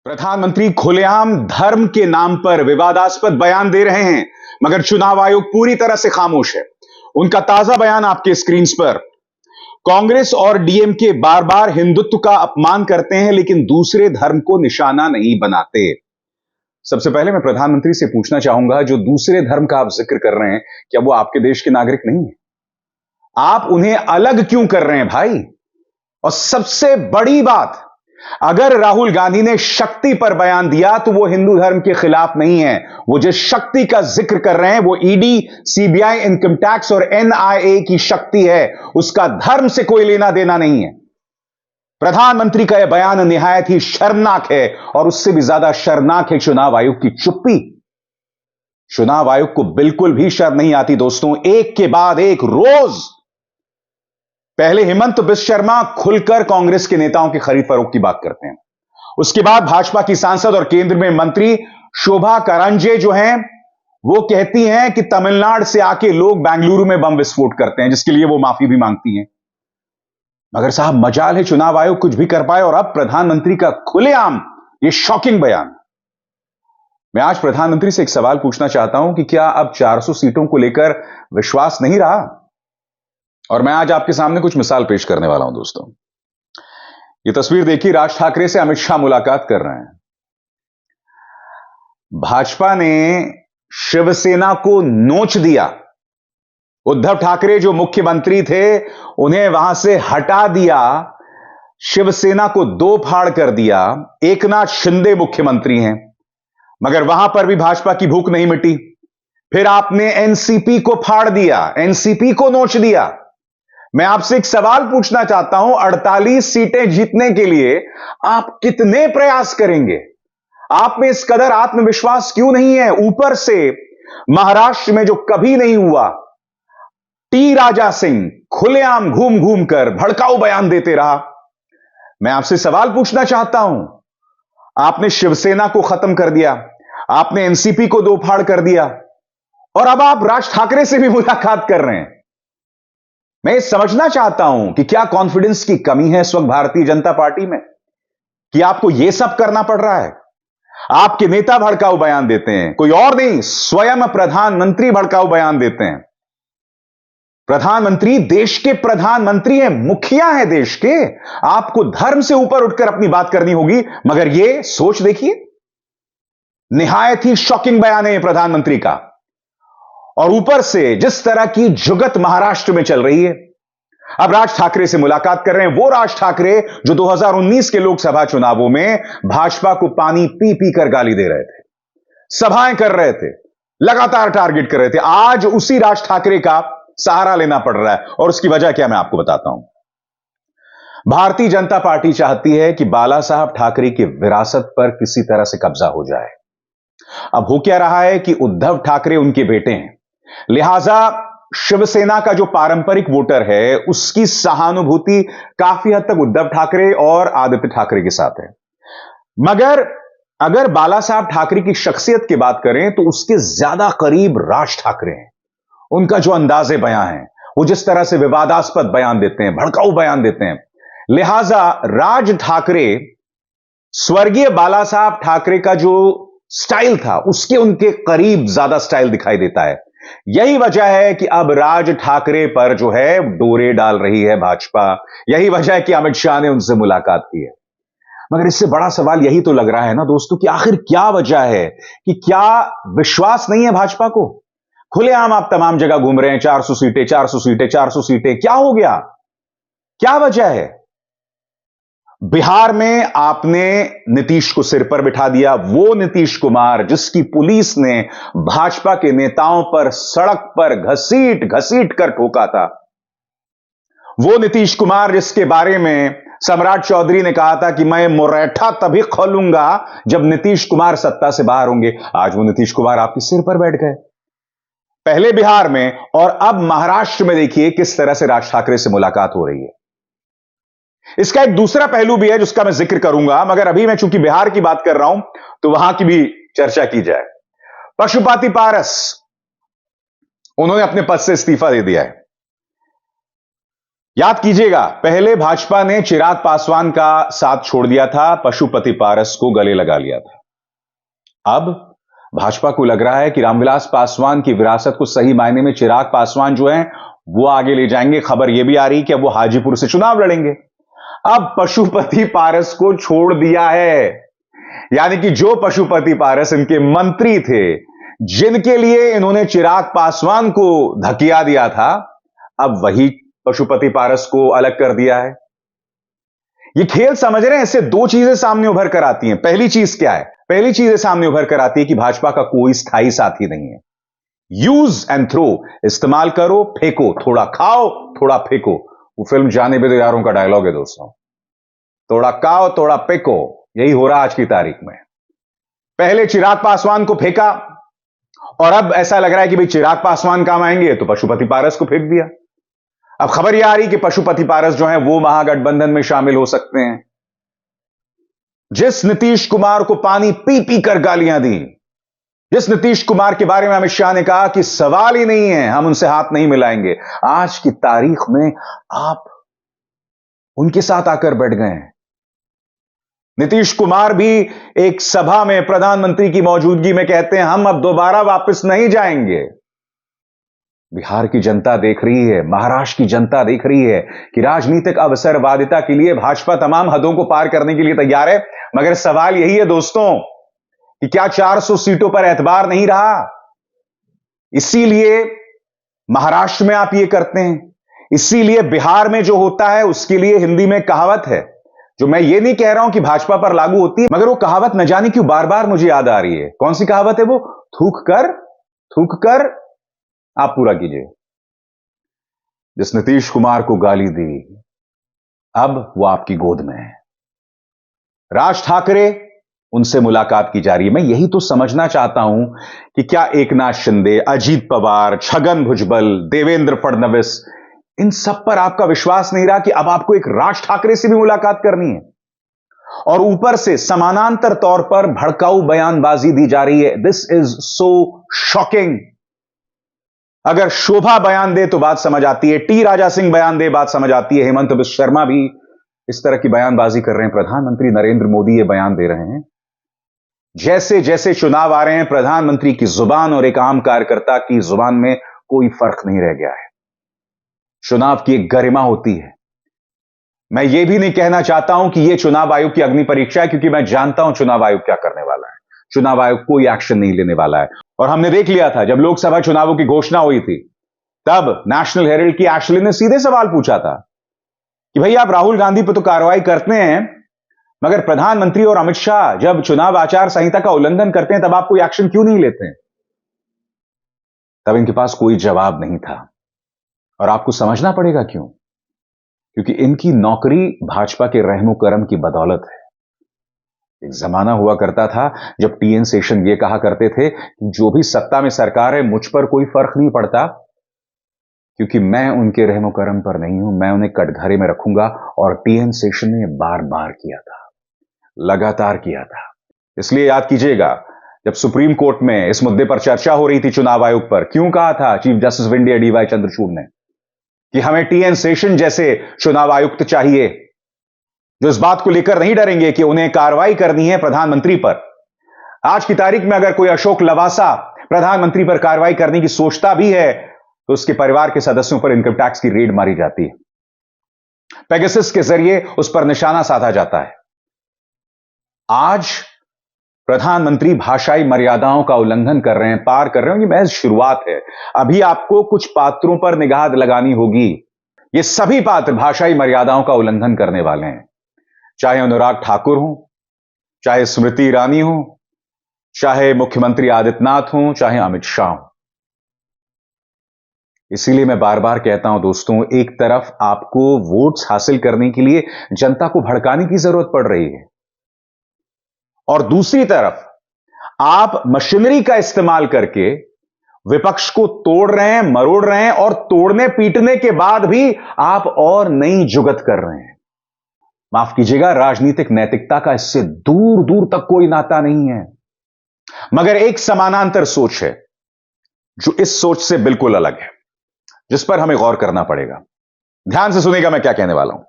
प्रधानमंत्री खुलेआम धर्म के नाम पर विवादास्पद बयान दे रहे हैं, मगर चुनाव आयोग पूरी तरह से खामोश है। उनका ताजा बयान आपके स्क्रीन पर। कांग्रेस और डीएमके बार बार हिंदुत्व का अपमान करते हैं, लेकिन दूसरे धर्म को निशाना नहीं बनाते। सबसे पहले मैं प्रधानमंत्री से पूछना चाहूंगा, जो दूसरे धर्म का आप जिक्र कर रहे हैं, क्या वो आपके देश के नागरिक नहीं है? आप उन्हें अलग क्यों कर रहे हैं भाई? और सबसे बड़ी बात, अगर राहुल गांधी ने शक्ति पर बयान दिया तो वो हिंदू धर्म के खिलाफ नहीं है। वो जिस शक्ति का जिक्र कर रहे हैं वो ईडी, सीबीआई, इनकम टैक्स और एनआईए की शक्ति है। उसका धर्म से कोई लेना देना नहीं है। प्रधानमंत्री का यह बयान निहायत ही शर्मनाक है, और उससे भी ज्यादा शर्मनाक है चुनाव आयोग की चुप्पी। चुनाव आयोग को बिल्कुल भी शर्म नहीं आती दोस्तों। एक के बाद एक रोज पहले हेमंत बिस्व शर्मा खुलकर कांग्रेस के नेताओं की खरीद फरोख्त की बात करते हैं। उसके बाद भाजपा की सांसद और केंद्र में मंत्री शोभा करांजे जो हैं, वो कहती हैं कि तमिलनाडु से आके लोग बेंगलुरु में बम विस्फोट करते हैं, जिसके लिए वो माफी भी मांगती हैं। मगर साहब, मजाल है चुनाव आयोग कुछ भी कर पाए, और अब प्रधानमंत्री का खुलेआम ये शॉकिंग बयान। मैं आज प्रधानमंत्री से एक सवाल पूछना चाहता हूं कि क्या अब 400 सीटों को लेकर विश्वास नहीं रहा? और मैं आज आपके सामने कुछ मिसाल पेश करने वाला हूं दोस्तों। ये तस्वीर देखिए, राज ठाकरे से अमित शाह मुलाकात कर रहे हैं। भाजपा ने शिवसेना को नोच दिया। उद्धव ठाकरे जो मुख्यमंत्री थे, उन्हें वहां से हटा दिया, शिवसेना को दो फाड़ कर दिया। एकनाथ शिंदे मुख्यमंत्री हैं, मगर वहां पर भी भाजपा की भूख नहीं मिटी। फिर आपने एनसीपी को फाड़ दिया, एनसीपी को नोच दिया। मैं आपसे एक सवाल पूछना चाहता हूं, 48 सीटें जीतने के लिए आप कितने प्रयास करेंगे? आप में इस कदर आत्मविश्वास क्यों नहीं है? ऊपर से महाराष्ट्र में जो कभी नहीं हुआ, टी राजा सिंह खुलेआम घूम घूम कर भड़काऊ बयान देते रहा। मैं आपसे सवाल पूछना चाहता हूं, आपने शिवसेना को खत्म कर दिया, आपने एनसीपी को दो फाड़ कर दिया, और अब आप राज ठाकरे से भी मुलाकात कर रहे हैं। मैं ये समझना चाहता हूं कि क्या कॉन्फिडेंस की कमी है इस वक्त भारतीय जनता पार्टी में, कि आपको यह सब करना पड़ रहा है? आपके नेता भड़काऊ बयान देते हैं, कोई और नहीं, स्वयं प्रधानमंत्री भड़काऊ बयान देते हैं। प्रधानमंत्री देश के प्रधानमंत्री हैं, मुखिया हैं देश के। आपको धर्म से ऊपर उठकर अपनी बात करनी होगी, मगर यह सोच देखिए, निहायत ही शॉकिंग बयान है प्रधानमंत्री का। और ऊपर से जिस तरह की जुगत महाराष्ट्र में चल रही है, अब राज ठाकरे से मुलाकात कर रहे हैं। वो राज ठाकरे जो 2019 के लोकसभा चुनावों में भाजपा को पानी पी पी कर गाली दे रहे थे, सभाएं कर रहे थे, लगातार टारगेट कर रहे थे। आज उसी राज ठाकरे का सहारा लेना पड़ रहा है, और उसकी वजह क्या मैं आपको बताता हूं। भारतीय जनता पार्टी चाहती है कि बाला साहब ठाकरे की विरासत पर किसी तरह से कब्जा हो जाए। अब हो क्या रहा है कि उद्धव ठाकरे उनके बेटे हैं, लिहाजा शिवसेना का जो पारंपरिक वोटर है, उसकी सहानुभूति काफी हद तक उद्धव ठाकरे और आदित्य ठाकरे के साथ है। मगर अगर बाला साहब ठाकरे की शख्सियत की बात करें तो उसके ज्यादा करीब राज ठाकरे हैं। उनका जो अंदाजे बयां है, वो जिस तरह से विवादास्पद बयान देते हैं, भड़काऊ बयान देते हैं, लिहाजा राज ठाकरे स्वर्गीय बाला साहब ठाकरे का जो स्टाइल था, उसके उनके करीब ज्यादा स्टाइल दिखाई देता है। यही वजह है कि अब राज ठाकरे पर जो है डोरे डाल रही है भाजपा। यही वजह है कि अमित शाह ने उनसे मुलाकात की है। मगर इससे बड़ा सवाल यही तो लग रहा है ना दोस्तों, कि आखिर क्या वजह है, कि क्या विश्वास नहीं है भाजपा को? खुलेआम आप तमाम जगह घूम रहे हैं, 400 सीटें, 400 सीटें, 400 सीटें। क्या हो गया? क्या वजह है? बिहार में आपने नीतीश को सिर पर बिठा दिया। वो नीतीश कुमार जिसकी पुलिस ने भाजपा के नेताओं पर सड़क पर घसीट घसीट कर ठोका था, वो नीतीश कुमार जिसके बारे में सम्राट चौधरी ने कहा था कि मैं मुरैठा तभी खोलूंगा जब नीतीश कुमार सत्ता से बाहर होंगे, आज वो नीतीश कुमार आपके सिर पर बैठ गए। पहले बिहार में और अब महाराष्ट्र में देखिए किस तरह से राज ठाकरे से मुलाकात हो रही है। इसका एक दूसरा पहलू भी है जिसका मैं जिक्र करूंगा, मगर अभी मैं चूंकि बिहार की बात कर रहा हूं तो वहां की भी चर्चा की जाए। पशुपति पारस, उन्होंने अपने पद से इस्तीफा दे दिया है। याद कीजिएगा, पहले भाजपा ने चिराग पासवान का साथ छोड़ दिया था, पशुपति पारस को गले लगा लिया था। अब भाजपा को लग रहा है कि रामविलास पासवान की विरासत को सही मायने में चिराग पासवान जो है वो आगे ले जाएंगे। खबर यह भी आ रही कि अब वो हाजीपुर से चुनाव लड़ेंगे। अब पशुपति पारस को छोड़ दिया है, यानी कि जो पशुपति पारस इनके मंत्री थे, जिनके लिए इन्होंने चिराग पासवान को धकिया दिया था, अब वही पशुपति पारस को अलग कर दिया है। ये खेल समझ रहे हैं? इससे दो चीजें सामने उभर कर आती हैं। पहली चीज क्या है? पहली चीज सामने उभर कर आती है कि भाजपा का कोई स्थायी साथी नहीं है। यूज एंड थ्रो, इस्तेमाल करो, फेंको, थोड़ा खाओ, थोड़ा फेंको। वो फिल्म जाने भी दो यारों का डायलॉग है दोस्तों। थोड़ा खाओ, थोड़ा फेंको, यही हो रहा आज की तारीख में। पहले चिराग पासवान को फेंका और अब ऐसा लग रहा है कि भाई चिराग पासवान काम आएंगे तो पशुपति पारस को फेंक दिया। अब खबर यह आ रही कि पशुपति पारस जो है वो महागठबंधन में शामिल हो सकते हैं। जिस नीतीश कुमार को पानी पी पी कर गालियां दी, जिस नीतीश कुमार के बारे में अमित शाह ने कहा कि सवाल ही नहीं है, हम उनसे हाथ नहीं मिलाएंगे, आज की तारीख में आप उनके साथ आकर बैठ गए हैं। नीतीश कुमार भी एक सभा में प्रधानमंत्री की मौजूदगी में कहते हैं हम अब दोबारा वापस नहीं जाएंगे। बिहार की जनता देख रही है, महाराष्ट्र की जनता देख रही है कि राजनीतिक अवसरवादिता के लिए भाजपा तमाम हदों को पार करने के लिए तैयार है। मगर सवाल यही है दोस्तों कि क्या 400 सीटों पर एतबार नहीं रहा? इसीलिए महाराष्ट्र में आप ये करते हैं, इसीलिए बिहार में जो होता है उसके लिए हिंदी में कहावत है, जो मैं ये नहीं कह रहा हूं कि भाजपा पर लागू होती है, मगर वो कहावत न जाने क्यों बार बार मुझे याद आ रही है। कौन सी कहावत है वो? थूक कर आप पूरा कीजिए। जिस नीतीश कुमार को गाली दी, अब वो आपकी गोद में है। राज ठाकरे, उनसे मुलाकात की जा रही है। मैं यही तो समझना चाहता हूं कि क्या एकनाथ शिंदे, अजीत पवार, छगन भुजबल, देवेंद्र फडणवीस, इन सब पर आपका विश्वास नहीं रहा कि अब आपको एक राज ठाकरे से भी मुलाकात करनी है? और ऊपर से समानांतर तौर पर भड़काऊ बयानबाजी दी जा रही है। This is so shocking. अगर शोभा बयान दे तो बात समझ आती है, टी राजा सिंह बयान दे बात समझ आती है, हेमंत बिस्वा शर्मा भी इस तरह की बयानबाजी कर रहे हैं, प्रधानमंत्री नरेंद्र मोदी ये बयान दे रहे हैं। जैसे जैसे चुनाव आ रहे हैं, प्रधानमंत्री की जुबान और एक आम कार्यकर्ता की जुबान में कोई फर्क नहीं रह गया है। चुनाव की एक गरिमा होती है। मैं ये भी नहीं कहना चाहता हूं कि यह चुनाव आयोग की अग्नि परीक्षा है, क्योंकि मैं जानता हूं चुनाव आयोग क्या करने वाला है। चुनाव आयोग कोई एक्शन नहीं लेने वाला है। और हमने देख लिया था जब लोकसभा चुनावों की घोषणा हुई थी, तब नेशनल हेराल्ड की एशली ने सीधे सवाल पूछा था कि भाई आप राहुल गांधी पर तो कार्रवाई करते हैं, मगर प्रधानमंत्री और अमित शाह जब चुनाव आचार संहिता का उल्लंघन करते हैं तब आप कोई एक्शन क्यों नहीं लेते हैं? तब इनके पास कोई जवाब नहीं था। और आपको समझना पड़ेगा क्यों? क्योंकि इनकी नौकरी भाजपा के रहमो करम की बदौलत है। एक जमाना हुआ करता था जब टीएन शेषन ये कहा करते थे कि जो भी सत्ता में सरकार है मुझ पर कोई फर्क नहीं पड़ता, क्योंकि मैं उनके रहमो करम पर नहीं हूं, मैं उन्हें कटघरे में रखूंगा। और टीएन शेषन ने बार बार किया था, लगातार किया था। इसलिए याद कीजिएगा, जब सुप्रीम कोर्ट में इस मुद्दे पर चर्चा हो रही थी चुनाव आयोग पर, क्यों कहा था chief justice of India DY Chandrachud ने कि हमें टीएन शेषन जैसे चुनाव आयुक्त चाहिए, जो इस बात को लेकर नहीं डरेंगे कि उन्हें कार्रवाई करनी है प्रधानमंत्री पर। आज की तारीख में अगर कोई अशोक लवासा प्रधानमंत्री पर कार्रवाई करने की सोचता भी है तो उसके परिवार के सदस्यों पर इनकम टैक्स की रेड मारी जाती है, पेगासस के जरिए उस पर निशाना साधा जाता है। आज प्रधानमंत्री भाषाई मर्यादाओं का उल्लंघन कर रहे हैं, पार कर रहे हैं। ये महज शुरुआत है। अभी आपको कुछ पात्रों पर निगाह लगानी होगी। ये सभी पात्र भाषाई मर्यादाओं का उल्लंघन करने वाले हैं, चाहे अनुराग ठाकुर हो, चाहे स्मृति ईरानी हो, चाहे मुख्यमंत्री आदित्यनाथ हो, चाहे अमित शाह हो। इसीलिए मैं बार बार कहता हूं दोस्तों, एक तरफ आपको वोट्स हासिल करने के लिए जनता को भड़काने की जरूरत पड़ रही है, और दूसरी तरफ आप मशीनरी का इस्तेमाल करके विपक्ष को तोड़ रहे हैं, मरोड़ रहे हैं, और तोड़ने पीटने के बाद भी आप और नई जुगत कर रहे हैं। माफ कीजिएगा, राजनीतिक नैतिकता का इससे दूर दूर तक कोई नाता नहीं है। मगर एक समानांतर सोच है जो इस सोच से बिल्कुल अलग है, जिस पर हमें गौर करना पड़ेगा। ध्यान से सुनेगा मैं क्या कहने वाला हूं।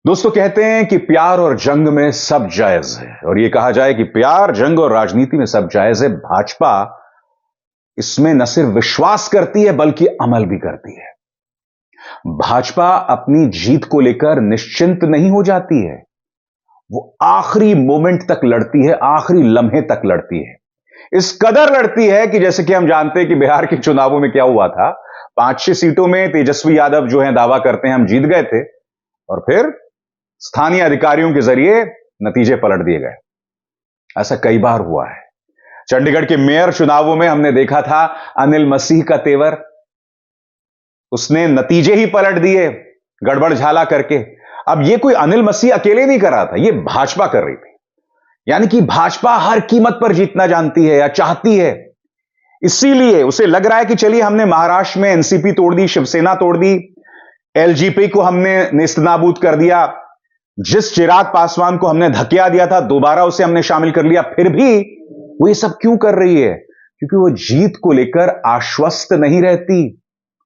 दोस्तों, कहते हैं कि प्यार और जंग में सब जायज है, और यह कहा जाए कि प्यार, जंग और राजनीति में सब जायज है। भाजपा इसमें न सिर्फ विश्वास करती है बल्कि अमल भी करती है। भाजपा अपनी जीत को लेकर निश्चिंत नहीं हो जाती है, वो आखिरी मोमेंट तक लड़ती है, आखिरी लम्हे तक लड़ती है। इस कदर लड़ती है कि जैसे कि हम जानते हैं कि बिहार के चुनावों में क्या हुआ था। 5-6 सीटों में तेजस्वी यादव जो है दावा करते हैं हम जीत गए थे, और फिर स्थानीय अधिकारियों के जरिए नतीजे पलट दिए गए। ऐसा कई बार हुआ है। चंडीगढ़ के मेयर चुनावों में हमने देखा था अनिल मसीह का तेवर, उसने नतीजे ही पलट दिए गड़बड़ झाला करके। अब यह कोई अनिल मसीह अकेले नहीं कर रहा था, यह भाजपा कर रही थी। यानी कि भाजपा हर कीमत पर जीतना जानती है या चाहती है, इसीलिए उसे लग रहा है कि चलिए हमने महाराष्ट्र में एनसीपी तोड़ दी, शिवसेना तोड़ दी, एलजेपी को हमने नेस्तनाबूद कर दिया, जिस चिराग पासवान को हमने धकिया दिया था दोबारा उसे हमने शामिल कर लिया, फिर भी वो ये सब क्यों कर रही है? क्योंकि वो जीत को लेकर आश्वस्त नहीं रहती,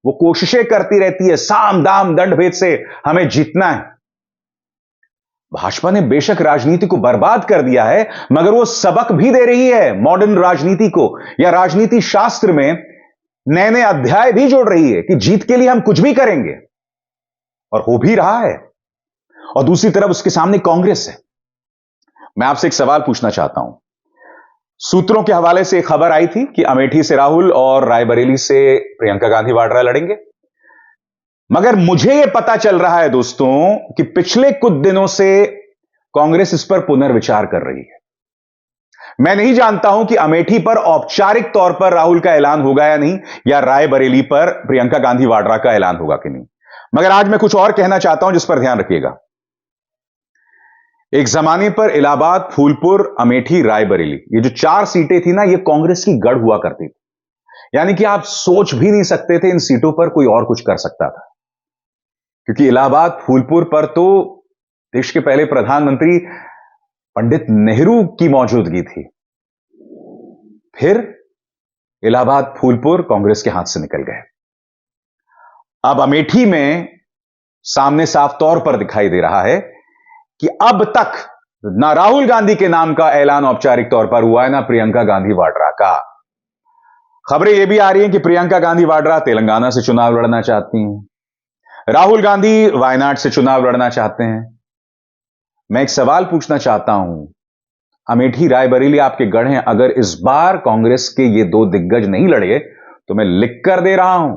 वो कोशिशें करती रहती है, साम दाम दंड भेद से हमें जीतना है। भाजपा ने बेशक राजनीति को बर्बाद कर दिया है, मगर वो सबक भी दे रही है मॉडर्न राजनीति को, या राजनीति शास्त्र में नए नए अध्याय भी जोड़ रही है कि जीत के लिए हम कुछ भी करेंगे, और हो भी रहा है। और दूसरी तरफ उसके सामने कांग्रेस है। मैं आपसे एक सवाल पूछना चाहता हूं। सूत्रों के हवाले से एक खबर आई थी कि अमेठी से राहुल और रायबरेली से प्रियंका गांधी वाड्रा लड़ेंगे, मगर मुझे यह पता चल रहा है दोस्तों कि पिछले कुछ दिनों से कांग्रेस इस पर पुनर्विचार कर रही है। मैं नहीं जानता हूं कि अमेठी पर औपचारिक तौर पर राहुल का ऐलान होगा या नहीं, या रायबरेली पर प्रियंका गांधी वाड्रा का ऐलान होगा कि नहीं, मगर आज मैं कुछ और कहना चाहता हूं जिस पर ध्यान रखिएगा। एक जमाने पर इलाहाबाद, फूलपुर, अमेठी, रायबरेली, ये जो 4 सीटें थी ना, ये कांग्रेस की गढ़ हुआ करती थी। यानी कि आप सोच भी नहीं सकते थे इन सीटों पर कोई और कुछ कर सकता था, क्योंकि इलाहाबाद, फूलपुर पर तो देश के पहले प्रधानमंत्री पंडित नेहरू की मौजूदगी थी। फिर इलाहाबाद, फूलपुर कांग्रेस के हाथ से निकल गए। अब अमेठी में सामने साफ तौर पर दिखाई दे रहा है कि अब तक ना राहुल गांधी के नाम का ऐलान औपचारिक तौर पर हुआ है, ना प्रियंका गांधी वाड्रा का। खबरें यह भी आ रही हैं कि प्रियंका गांधी वाड्रा तेलंगाना से चुनाव लड़ना चाहती हैं, राहुल गांधी वायनाड से चुनाव लड़ना चाहते हैं। मैं एक सवाल पूछना चाहता हूं, अमेठी, रायबरेली आपके गढ़ हैं, अगर इस बार कांग्रेस के ये 2 दिग्गज नहीं लड़े तो मैं लिख कर दे रहा हूं,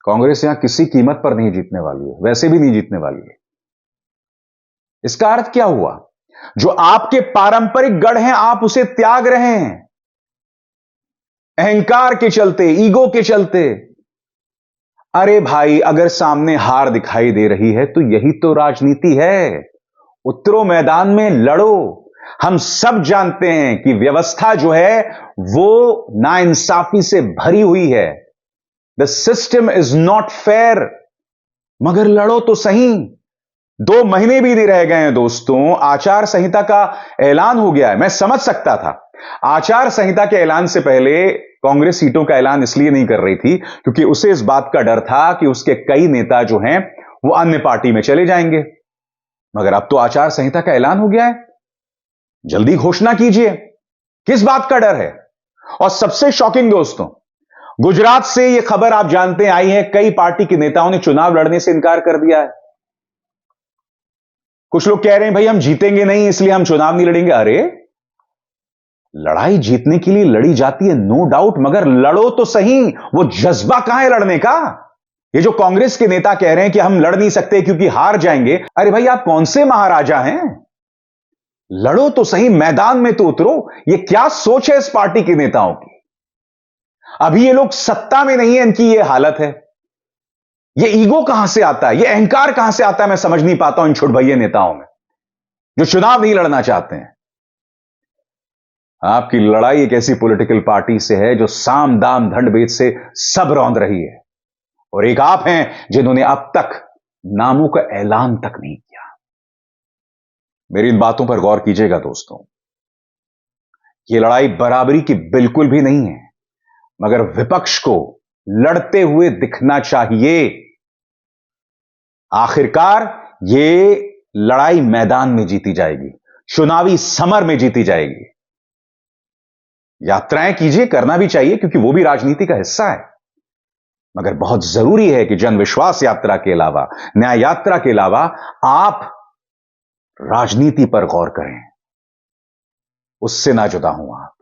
कांग्रेस यहां किसी कीमत पर नहीं जीतने वाली है, वैसे भी नहीं जीतने वाली है। इसका अर्थ क्या हुआ? जो आपके पारंपरिक गढ़ हैं आप उसे त्याग रहे हैं, अहंकार के चलते, ईगो के चलते। अरे भाई, अगर सामने हार दिखाई दे रही है तो यही तो राजनीति है। उतरो मैदान में, लड़ो। हम सब जानते हैं कि व्यवस्था जो है वो नाइंसाफी से भरी हुई है, the system is not fair, मगर लड़ो तो सही। 2 महीने भी नहीं रह गए हैं दोस्तों, आचार संहिता का ऐलान हो गया है। मैं समझ सकता था, आचार संहिता के ऐलान से पहले कांग्रेस सीटों का ऐलान इसलिए नहीं कर रही थी क्योंकि उसे इस बात का डर था कि उसके कई नेता जो हैं वो अन्य पार्टी में चले जाएंगे। मगर अब तो आचार संहिता का ऐलान हो गया है, जल्दी घोषणा कीजिए। किस बात का डर है? और सबसे शॉकिंग दोस्तों, गुजरात से यह खबर आप जानते हैं आई है, कई पार्टी के नेताओं ने चुनाव लड़ने से इनकार कर दिया है। कुछ लोग कह रहे हैं भाई हम जीतेंगे नहीं इसलिए हम चुनाव नहीं लड़ेंगे। अरे, लड़ाई जीतने के लिए लड़ी जाती है, नो डाउट, मगर लड़ो तो सही। वो जज्बा कहां है लड़ने का? ये जो कांग्रेस के नेता कह रहे हैं कि हम लड़ नहीं सकते क्योंकि हार जाएंगे, अरे भाई आप कौन से महाराजा हैं? लड़ो तो सही, मैदान में तो उतरो। ये क्या सोच है इस पार्टी के नेताओं की? अभी ये लोग सत्ता में नहीं है, इनकी ये हालत है। ये ईगो कहां से आता है, ये अहंकार कहां से आता है, मैं समझ नहीं पाता हूं इन छुटभैये नेताओं में जो चुनाव नहीं लड़ना चाहते हैं। आपकी लड़ाई एक ऐसी पॉलिटिकल पार्टी से है जो साम दाम दंड भेद से सब रौंद रही है, और एक आप हैं जिन्होंने अब तक नामों का ऐलान तक नहीं किया। मेरी इन बातों पर गौर कीजिएगा दोस्तों, यह लड़ाई बराबरी की बिल्कुल भी नहीं है, मगर विपक्ष को लड़ते हुए दिखना चाहिए। आखिरकार ये लड़ाई मैदान में जीती जाएगी, चुनावी समर में जीती जाएगी। यात्राएं कीजिए, करना भी चाहिए, क्योंकि वो भी राजनीति का हिस्सा है। मगर बहुत जरूरी है कि जन विश्वास यात्रा के अलावा, न्याय यात्रा के अलावा आप राजनीति पर गौर करें, उससे ना जुदा हूं आप।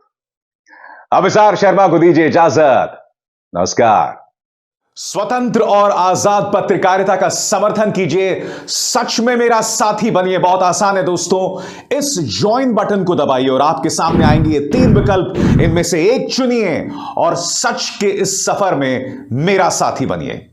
अभिसार शर्मा को दीजिए इजाजत। नमस्कार। स्वतंत्र और आजाद पत्रकारिता का समर्थन कीजिए, सच में मेरा साथी बनिए। बहुत आसान है दोस्तों, इस ज्वाइन बटन को दबाइए और आपके सामने आएंगे ये 3 विकल्प, इनमें से एक चुनिए और सच के इस सफर में मेरा साथी बनिए।